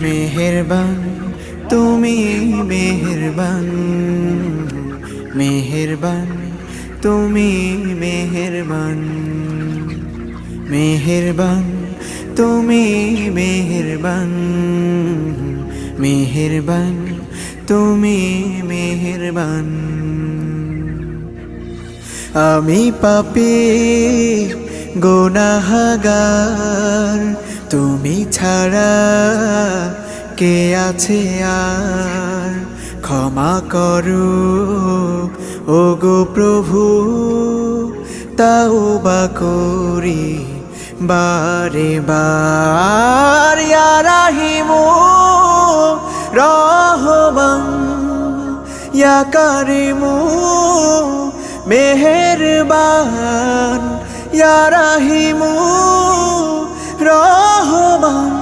মেহেরবান তুমি মেহেরবান, মেহেরবান তুমি মেহেরবান, মেহেরবান তুমি মেহেরবান, মেহেরবান তুমি মেহেরবান। আমি পাপী গুনাহগার, তুমি ছাড়া কে আছে আর? ক্ষমা করো ওগো প্রভু, তাওবা করি বারে বার। ইয়া রাহিমু রহমান, ইয়া কারিমু মেহেরবান, ইয়া রাহিমু রহমান,